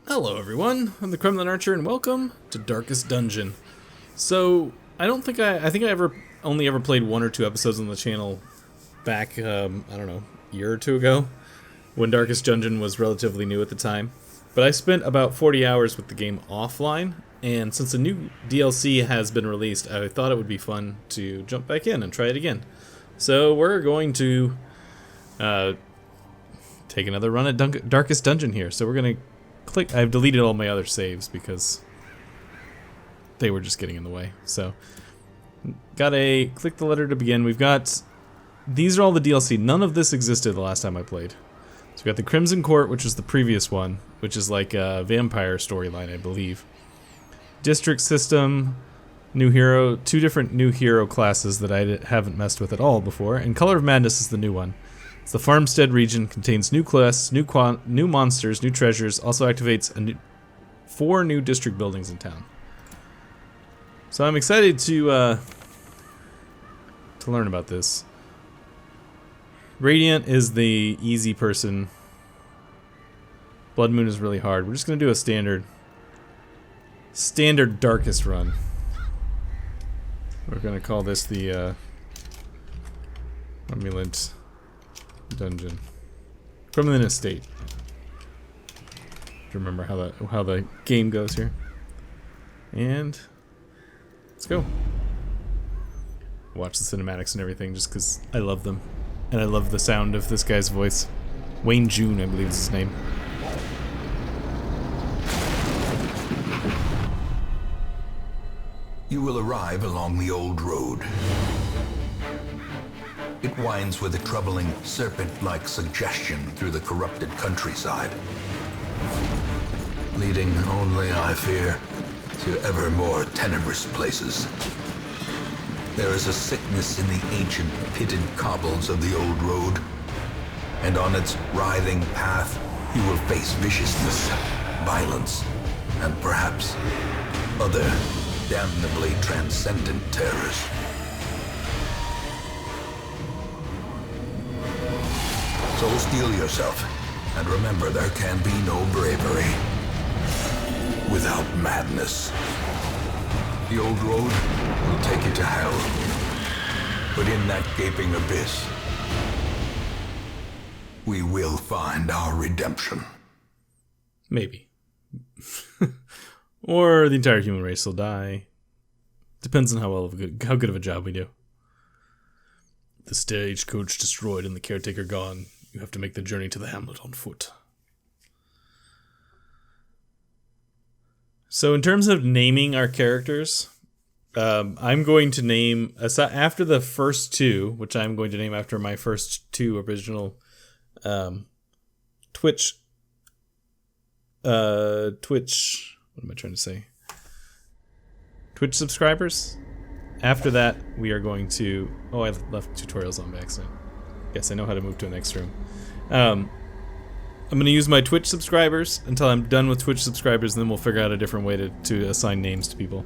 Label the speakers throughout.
Speaker 1: Hello everyone, I'm the Kremlin Archer and welcome to Darkest Dungeon. So, I think I only ever played one or two episodes on the channel back, I don't know, a year or two ago, when Darkest Dungeon was relatively new at the time. But I spent about 40 hours with the game offline, and since a new DLC has been released, I thought it would be fun to jump back in and try it again. So we're going to take another run at Darkest Dungeon here. So we're going to I've deleted all my other saves because they were just getting in the way. So, click the letter to begin. These are all the DLC. None of this existed the last time I played. So we got the Crimson Court, which was the previous one, which is like a vampire storyline, I believe. District System, new hero, two different new hero classes that I haven't messed with at all before, and Color of Madness is the new one. It's the Farmstead region, contains new quests, new monsters, new treasures, also activates 4 new district buildings in town. So I'm excited to learn about this. Radiant is the easy person. Blood Moon is really hard. We're just gonna do a standard darkest run. We're gonna call this the Romulant Dungeon. Kremlin Estate. Remember how the game goes here. And let's go. Watch the cinematics and everything just because I love them. And I love the sound of this guy's voice. Wayne June, I believe is his name.
Speaker 2: You will arrive along the old road. It winds with a troubling, serpent-like suggestion through the corrupted countryside, leading only, I fear, to ever more tenebrous places. There is a sickness in the ancient, pitted cobbles of the old road, and on its writhing path, you will face viciousness, violence, and perhaps other damnably transcendent terrors. So steel yourself, and remember there can be no bravery without madness. The old road will take you to hell, but in that gaping abyss, we will find our redemption.
Speaker 1: Maybe. Or the entire human race will die. Depends on how good of a job we do. The stagecoach destroyed and the caretaker gone. You have to make the journey to the hamlet on foot. So in terms of naming our characters, I'm going to name, after the first two, which I'm going to name after my first two original Twitch, what am I trying to say? Twitch subscribers. After that, we are going to... Oh, I left tutorials on by accident. Guess I know how to move to the next room. I'm going to use my Twitch subscribers until I'm done with Twitch subscribers, and then we'll figure out a different way to assign names to people.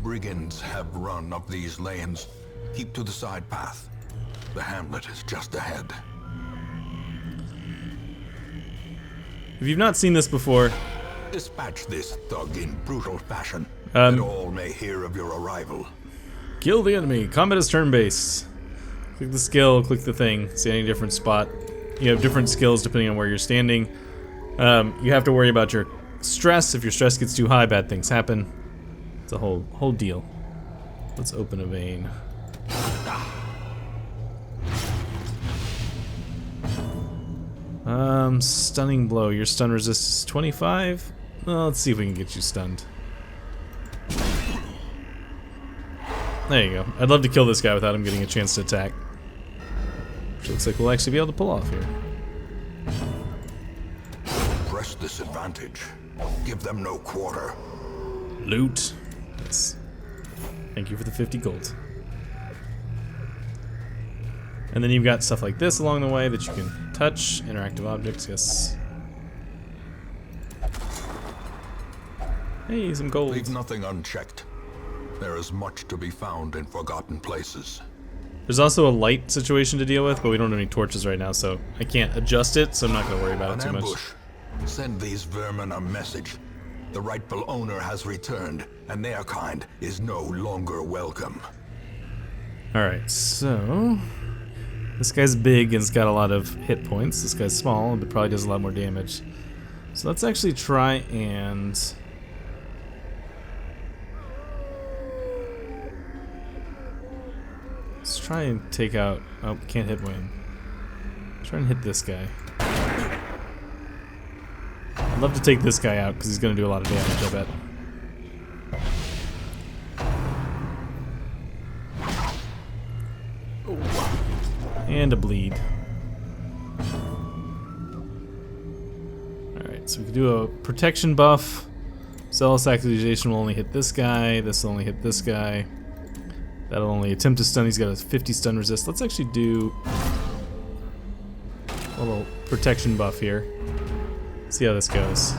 Speaker 2: Brigands have run up these lanes. Keep to the side path. The hamlet is just ahead.
Speaker 1: If you've not seen this before...
Speaker 2: Dispatch this thug in brutal fashion, that all may hear of your arrival.
Speaker 1: Kill the enemy. Combat is turn-based. Click the skill, click the thing, see any different spot. You have different skills depending on where you're standing. You have to worry about your stress. If your stress gets too high, bad things happen. It's a whole deal. Let's open a vein. Stunning blow. Your stun resist is 25. Well, let's see if we can get you stunned. There you go. I'd love to kill this guy without him getting a chance to attack. Which looks like we'll actually be able to pull off here.
Speaker 2: Press this advantage. Give them no quarter.
Speaker 1: Loot. Yes. Thank you for the 50 gold. And then you've got stuff like this along the way that you can touch. Interactive objects, yes. Hey, some gold.
Speaker 2: Leave nothing unchecked. There is much to be found in forgotten places.
Speaker 1: There's also a light situation to deal with, but we don't have any torches right now, so I can't adjust it, so I'm not going to worry about it too much.
Speaker 2: Send these vermin a message. The rightful owner has returned, and their kind is no longer welcome.
Speaker 1: Alright, so... this guy's big and has got a lot of hit points. This guy's small, but probably does a lot more damage. So let's actually try and... let's try and take out... oh, can't hit Wayne. Try and hit this guy. I'd love to take this guy out because he's going to do a lot of damage, I bet. And a bleed. Alright, so we can do a protection buff. Zealous accusation will only hit this guy. This will only hit this guy. That'll only attempt to stun. He's got a 50 stun resist. Let's actually do a little protection buff here. See how this goes.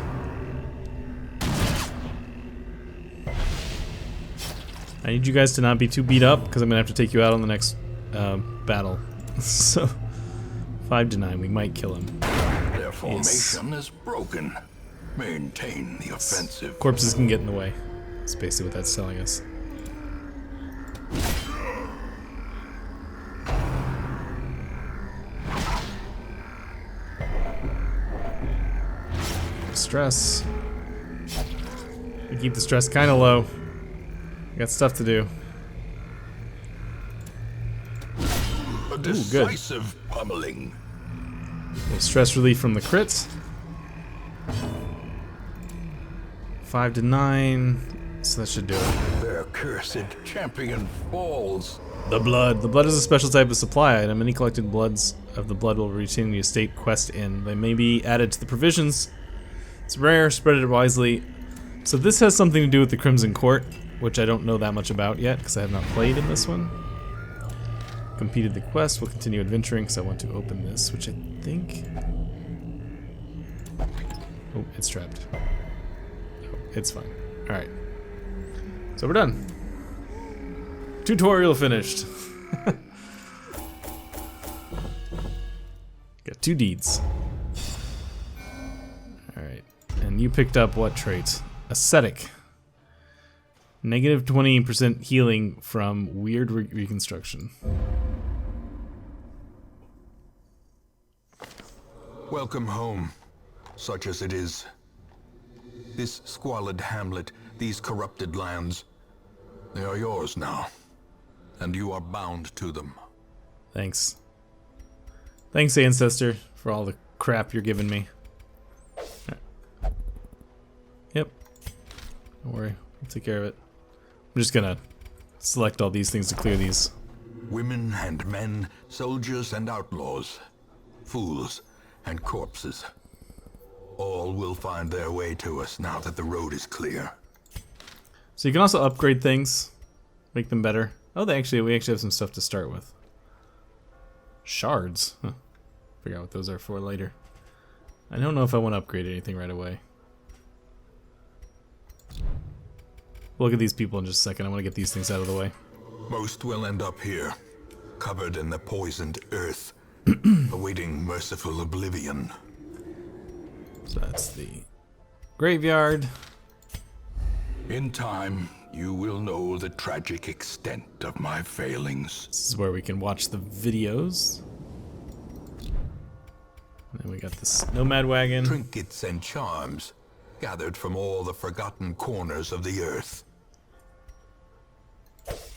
Speaker 1: I need you guys to not be too beat up because I'm gonna have to take you out on the next battle. So 5 to 9, we might kill him.
Speaker 2: Their formation is broken. Maintain the offensive.
Speaker 1: Corpses can get in the way. That's basically what that's telling us. Stress. We keep the stress kind of low. We got stuff to do.
Speaker 2: A decisive pummeling.
Speaker 1: A little stress relief from the crits. 5 to 9. So that should do it.
Speaker 2: Their cursed champion falls.
Speaker 1: The blood. The blood is a special type of supply item. Any collected bloods of the blood will retain the estate quest in. They may be added to the provisions. It's rare, spread it wisely. So this has something to do with the Crimson Court, which I don't know that much about yet because I have not played in this one. Completed the quest, we'll continue adventuring because I want to open this, which I think... oh, it's trapped. Oh, it's fine. Alright. So we're done. Tutorial finished. Got 2 deeds. Alright. And you picked up what trait? Ascetic. Negative 20% healing from weird reconstruction.
Speaker 2: Welcome home, such as it is. This squalid hamlet, these corrupted lands, they are yours now, and you are bound to them.
Speaker 1: Thanks. Thanks, Ancestor, for all the crap you're giving me. Right. Yep. Don't worry, I'll take care of it. I'm just gonna select all these things to clear these.
Speaker 2: Women and men, soldiers and outlaws, fools and corpses. All will find their way to us now that the road is clear.
Speaker 1: So you can also upgrade things, make them better. Oh, we actually have some stuff to start with. Shards. Huh. Figure out what those are for later. I don't know if I want to upgrade anything right away. We'll look at these people in just a second. I want to get these things out of the way.
Speaker 2: Most will end up here, covered in the poisoned earth, awaiting merciful oblivion.
Speaker 1: So that's the graveyard.
Speaker 2: In time, you will know the tragic extent of my failings.
Speaker 1: This is where we can watch the videos. And then we got this nomad wagon.
Speaker 2: Trinkets and charms, gathered from all the forgotten corners of the earth.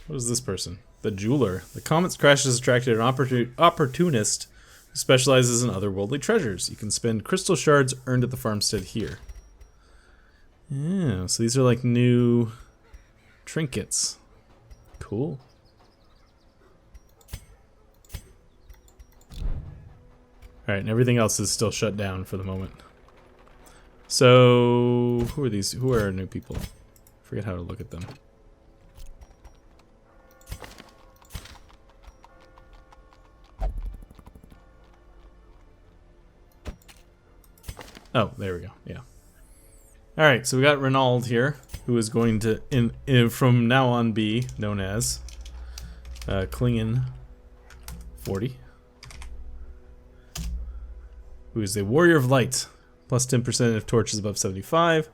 Speaker 1: What is this person? The jeweler. The comet's crash has attracted an opportunist who specializes in otherworldly treasures. You can spend crystal shards earned at the farmstead here. Yeah, so these are like new trinkets. Cool. Alright, and everything else is still shut down for the moment. So, who are these? Who are our new people? Forget how to look at them. Oh, there we go. Yeah. All right, so we got Renaud here, who is going to, from now on, be known as Klingon 40, who is a warrior of light, Plus 10% if torch is above 75.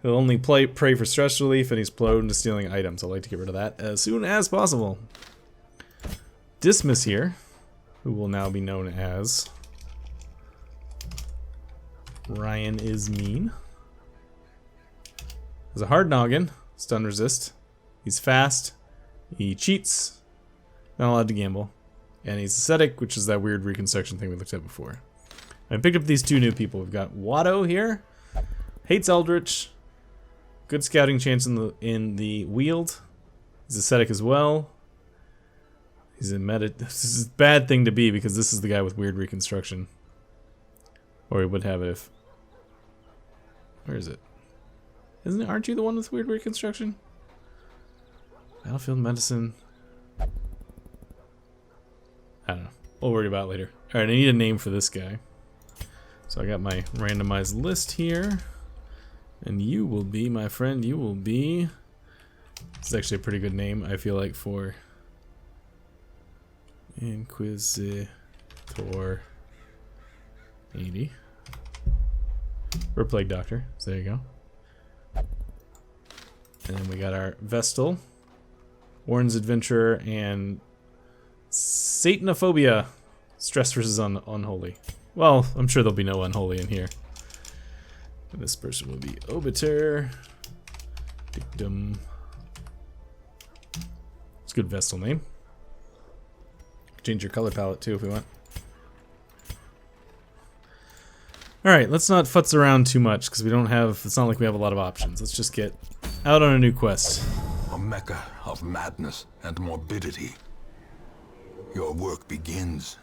Speaker 1: He'll only pray for stress relief, and he's prone to stealing items. I'd like to get rid of that as soon as possible. Dismas here, who will now be known as Ryan is mean. Has a hard noggin, stun resist. He's fast. He cheats. Not allowed to gamble. And he's ascetic, which is that weird reconstruction thing we looked at before. I picked up these two new people. We've got Watto here. Hates Eldritch. Good scouting chance in the wield. He's ascetic as well. He's in meta. This is a bad thing to be because this is the guy with weird reconstruction. Or he would have it if. Where is it? Aren't you the one with weird reconstruction? Battlefield medicine. I don't know. We'll worry about it later. Alright, I need a name for this guy. So I got my randomized list here. And you will be, my friend, you will be... This is actually a pretty good name, I feel like, for... Inquisitor 80. Or Plague Doctor, so there you go. And then we got our Vestal, Warren's Adventurer, and Satanophobia. Stress versus unholy. Well, I'm sure there'll be no unholy in here. And this person will be Obiter. Dictum. It's a good Vestal name. Change your color palette too if we want. Alright, let's not futz around too much because we don't have, it's not like we have a lot of options. Let's just get out on a new quest.
Speaker 2: A mecca of madness and morbidity. Your work begins.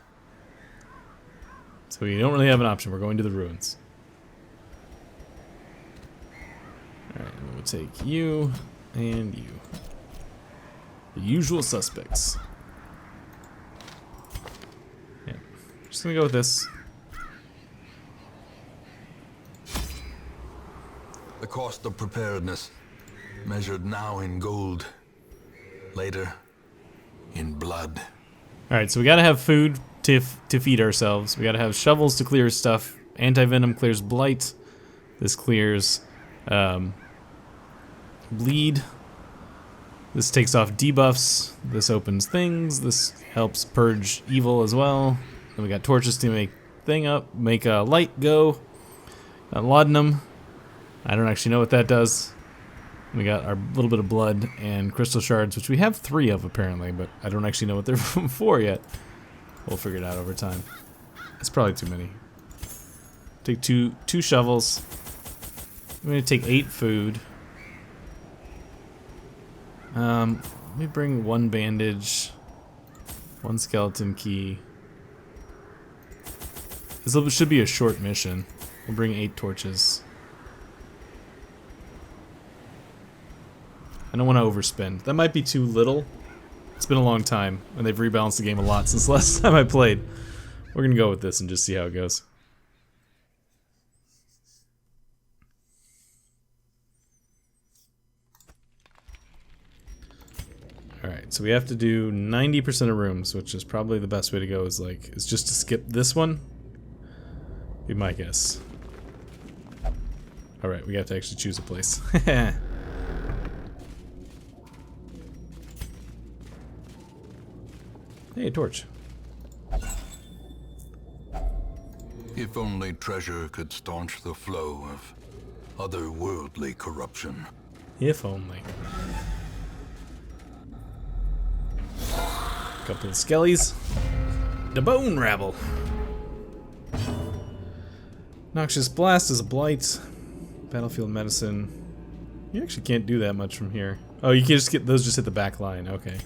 Speaker 1: So we don't really have an option. We're going to the ruins. Alright, we'll take you and you. The usual suspects. Yeah, just gonna go with this.
Speaker 2: The cost of preparedness, measured now in gold, later in blood.
Speaker 1: Alright, so we gotta have food to feed ourselves. We gotta have shovels to clear stuff. Anti-venom clears blight. This clears bleed. This takes off debuffs. This opens things. This helps purge evil as well. Then we got torches to make a light go. Got laudanum. I don't actually know what that does. We got our little bit of blood and crystal shards, which we have 3 of apparently, but I don't actually know what they're for yet. We'll figure it out over time. It's probably too many. Take two shovels. I'm gonna take 8 food. Let me bring 1 bandage, 1 skeleton key. This should be a short mission. We'll bring 8 torches. I don't want to overspend. That might be too little. It's been a long time, and they've rebalanced the game a lot since the last time I played. We're gonna go with this and just see how it goes. Alright, so we have to do 90% of rooms, which is probably the best way to go, is just to skip this one. Be my guess. Alright, we have to actually choose a place. Hey, a torch.
Speaker 2: If only treasure could staunch the flow of otherworldly corruption.
Speaker 1: If only. Couple of skellies. The bone rabble. Noxious blast is a blight. Battlefield medicine. You actually can't do that much from here. Oh, you can just get those. Just hit the back line. Okay.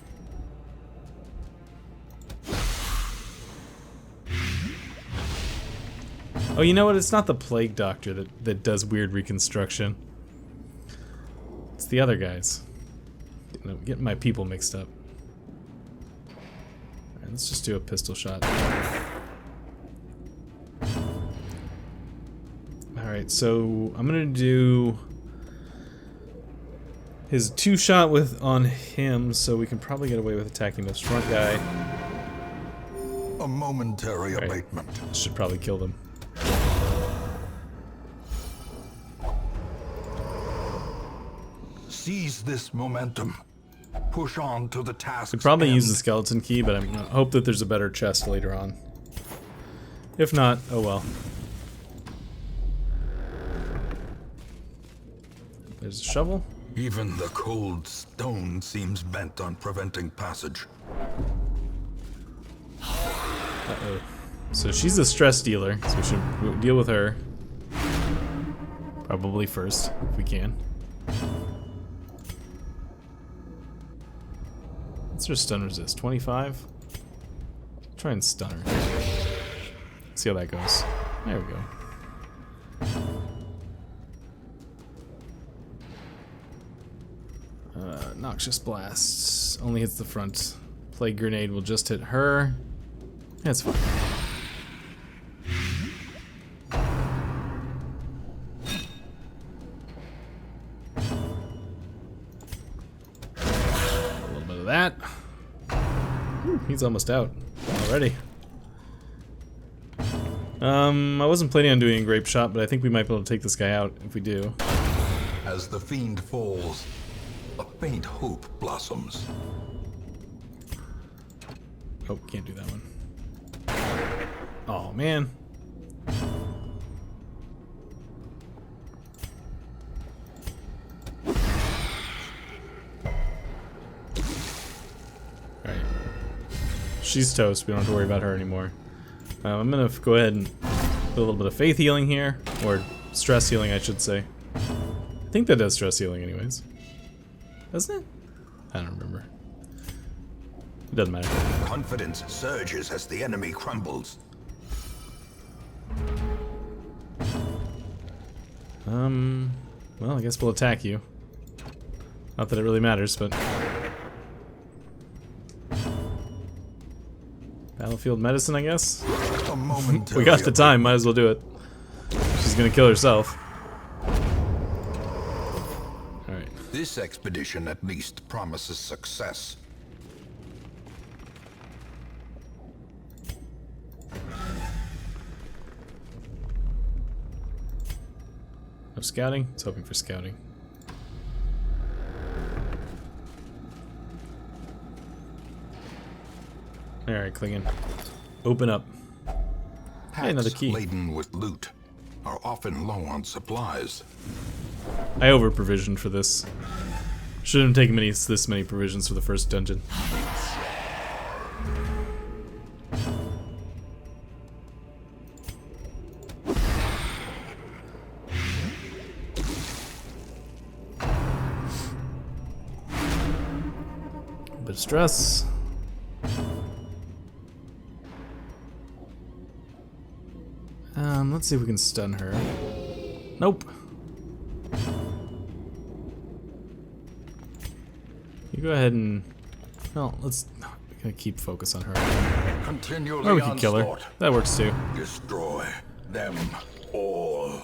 Speaker 1: Oh, you know what? It's not the Plague Doctor that does weird reconstruction. It's the other guys. Getting my people mixed up. Alright, let's just do a pistol shot. Alright, so I'm gonna do his 2-shot on him, so we can probably get away with attacking this front guy.
Speaker 2: A momentary abatement.
Speaker 1: Should probably kill them.
Speaker 2: Seize this momentum. Push on to the task.
Speaker 1: Could probably use the skeleton key, but I hope that there's a better chest later on. If not, oh well. There's a shovel.
Speaker 2: Even the cold stone seems bent on preventing passage.
Speaker 1: Uh-oh. So she's a stress dealer, so we should deal with her. Probably first, if we can. What's her stun resist? 25? Try and stun her. See how that goes. There we go. Noxious Blast. Only hits the front. Plague Grenade will just hit her. That's fine. A little bit of that. Ooh, he's almost out already. I wasn't planning on doing a grape shot, but I think we might be able to take this guy out if we do.
Speaker 2: As the fiend falls, a faint hope blossoms.
Speaker 1: Oh, can't do that one. Oh, man. Alright. She's toast. We don't have to worry about her anymore. I'm gonna go ahead and do a little bit of faith healing here. Or stress healing, I should say. I think that does stress healing anyways. Doesn't it? I don't remember. It doesn't matter.
Speaker 2: Confidence surges as the enemy crumbles.
Speaker 1: Well, I guess we'll attack you. Not that it really matters, but... Battlefield medicine, I guess?
Speaker 2: A momentary
Speaker 1: We got the time, might as well do it. She's gonna kill herself. Alright.
Speaker 2: This expedition at least promises success.
Speaker 1: No scouting? I was hoping for scouting. Alright, Klingon. Open up. Hey, another
Speaker 2: Packs
Speaker 1: key.
Speaker 2: laden with loot are often low on supplies.
Speaker 1: I over-provisioned for this. Shouldn't have taken this many provisions for the first dungeon. Bit of stress. Let's see if we can stun her. Nope. You go ahead and... Well, let's... We're gonna keep focus on her.
Speaker 2: Continually
Speaker 1: Or we can kill her.
Speaker 2: onslaught.
Speaker 1: That works too.
Speaker 2: Destroy them all.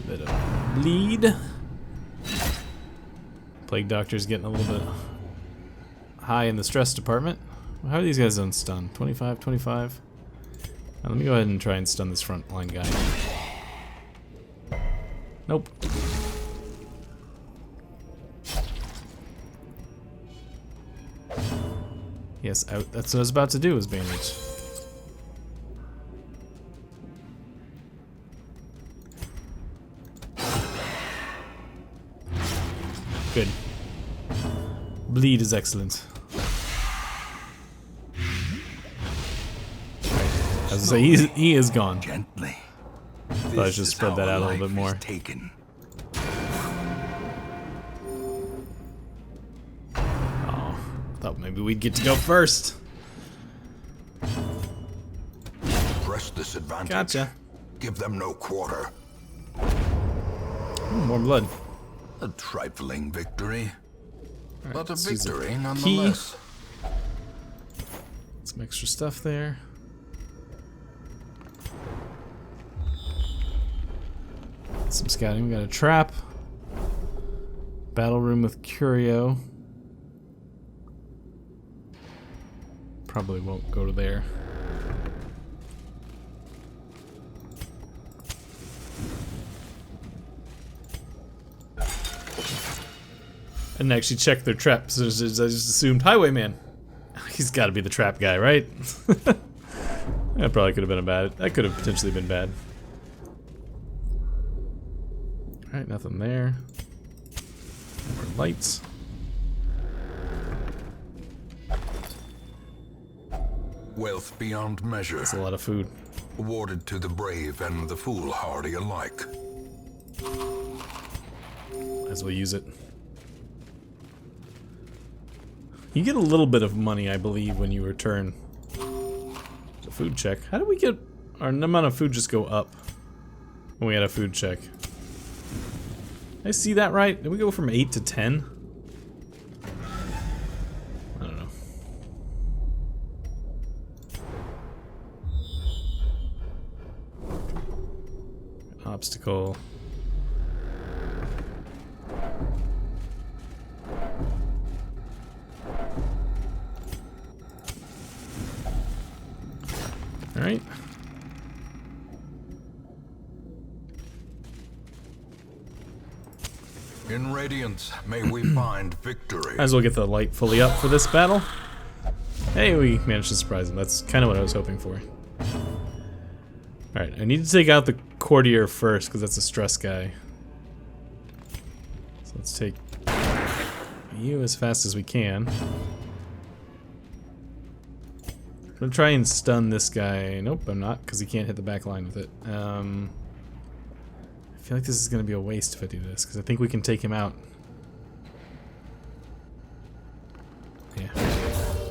Speaker 1: Bit of bleed. Plague Doctor's getting a little bit high in the stress department. How are these guys on stun? 25, 25? Now, let me go ahead and try and stun this front line guy. Nope. Yes, that's what I was about to do, is bandage. Good. Bleed is excellent. As I say, he is gone.
Speaker 2: Gently.
Speaker 1: So I should spread that out a little bit more.
Speaker 2: Taken.
Speaker 1: Oh, thought maybe we'd get to go first.
Speaker 2: Press this advantage.
Speaker 1: Gotcha.
Speaker 2: Give them no quarter.
Speaker 1: Ooh, more blood.
Speaker 2: A trifling victory,
Speaker 1: Right,
Speaker 2: but a
Speaker 1: let's use
Speaker 2: victory
Speaker 1: key.
Speaker 2: nonetheless.
Speaker 1: Some extra stuff there. Some scouting. We got a trap. Battle room with Curio. Probably won't go to there. didn't actually check their traps. I just assumed highwayman. He's got to be the trap guy, right? That probably could have been bad. That could have potentially been bad. Alright, nothing there. More lights.
Speaker 2: Wealth beyond measure.
Speaker 1: That's a lot of food.
Speaker 2: Awarded to the brave and the foolhardy alike.
Speaker 1: Might as well use it. You get a little bit of money, I believe, when you return. The food check. How did we get our amount of food just go up when we had a food check? Did I see that right? Did we go from 8 to 10? I don't know. Obstacle. Alright.
Speaker 2: In Radiance, may we find victory.
Speaker 1: Might as well get the light fully up for this battle. Hey, we managed to surprise him. That's kind of what I was hoping for. Alright, I need to take out the courtier first, because that's a stress guy. So let's take you as fast as we can. I'm gonna try and stun this guy. Nope, I'm not, because he can't hit the back line with it. I feel like this is gonna be a waste if I do this, because I think we can take him out. Yeah,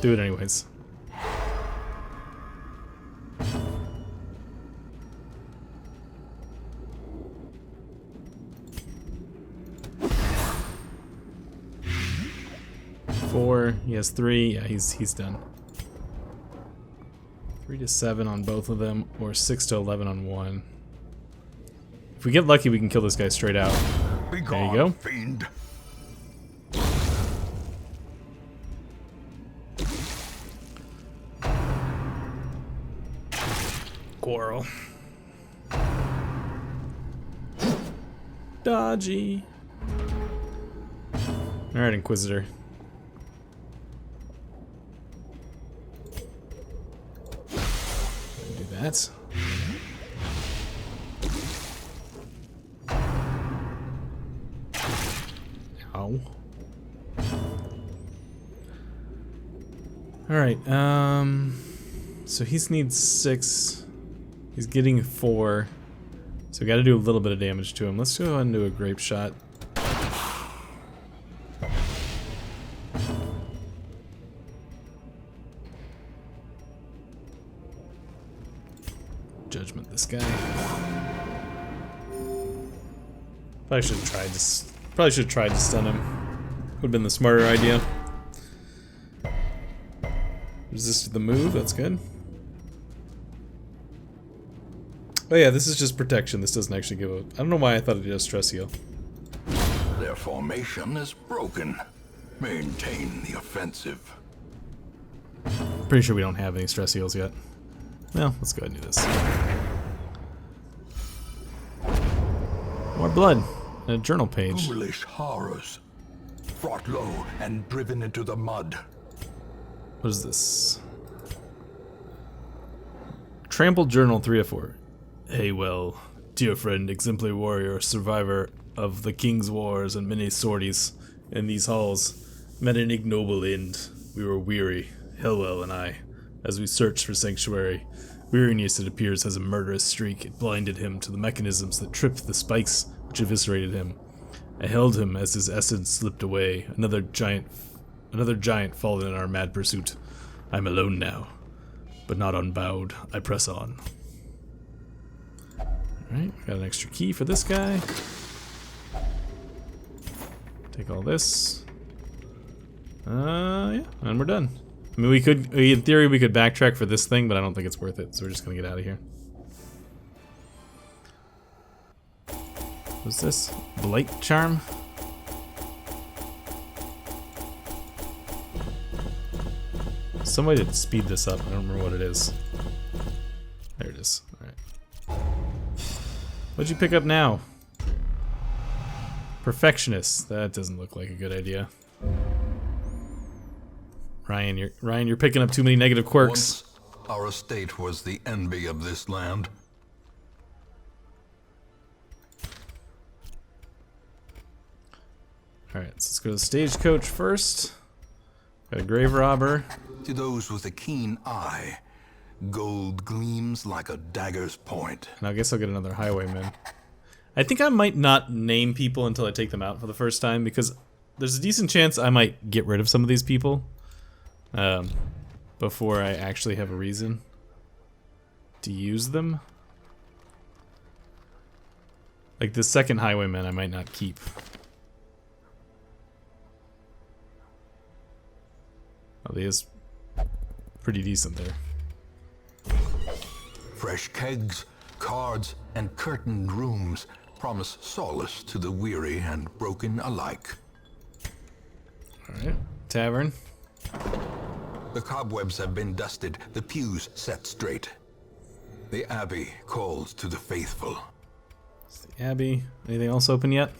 Speaker 1: do it anyways. Four, he has 3. Yeah, he's done. 3 to 7 on both of them, or 6 to 11 on one. If we get lucky, we can kill this guy straight out. There you go.
Speaker 2: Fiend.
Speaker 1: Quarrel. Dodgy. Alright, Inquisitor. Do that. Ow. Alright, so he needs 6. He's getting 4. So we gotta do a little bit of damage to him. Let's go ahead and do a grape shot. Judgment this guy. Probably should have tried to stun him. Would have been the smarter idea. Resisted the move, that's good. Oh yeah, this is just protection. This doesn't actually give a... I don't know why I thought it did a stress heal.
Speaker 2: Their formation is broken. Maintain the offensive.
Speaker 1: Pretty sure we don't have any stress heals yet. Well, let's go ahead and do this. More blood. And a journal page.
Speaker 2: Foolish horrors. Brought low and driven into the mud.
Speaker 1: What is this? Trampled journal 3 of 4. Hey, well, dear friend, exemplary warrior, survivor of the king's wars and many sorties in these halls, met an ignoble end. We were weary, Hellwell and I, as we searched for sanctuary. Weariness, it appears, has a murderous streak. It blinded him to the mechanisms that tripped the spikes which eviscerated him. I held him as his essence slipped away. Another giant fallen in our mad pursuit. I'm alone now, but not unbowed. I press on. Alright, got an extra key for this guy. Take all this. Yeah, and we're done. I mean, in theory, we could backtrack for this thing, but I don't think it's worth it, so we're just gonna get out of here. What's this? Blight Charm? Some way to speed this up. I don't remember what it is. There it is. Alright. What'd you pick up now? Perfectionist. That doesn't look like a good idea. Ryan, you're picking up too many negative quirks.
Speaker 2: Once our estate was the envy of this land.
Speaker 1: Alright, so let's go to the stagecoach first. Got a grave robber.
Speaker 2: To those with a keen eye, gold gleams like a dagger's point.
Speaker 1: And I guess I'll get another highwayman. I think I might not name people until I take them out for the first time, because there's a decent chance I might get rid of some of these people before I actually have a reason to use them. Like the second highwayman I might not keep. Oh, he is pretty decent there.
Speaker 2: Fresh kegs, cards, and curtained rooms promise solace to the weary and broken alike.
Speaker 1: Alright, tavern.
Speaker 2: The cobwebs have been dusted, the pews set straight. The Abbey calls to the faithful.
Speaker 1: It's the Abbey. Anything else open yet?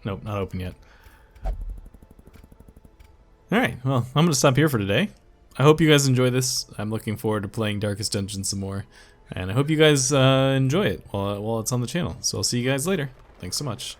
Speaker 1: Nope, not open yet. Alright, well, I'm going to stop here for today. I hope you guys enjoy this. I'm looking forward to playing Darkest Dungeon some more. And I hope you guys enjoy it while it's on the channel. So I'll see you guys later. Thanks so much.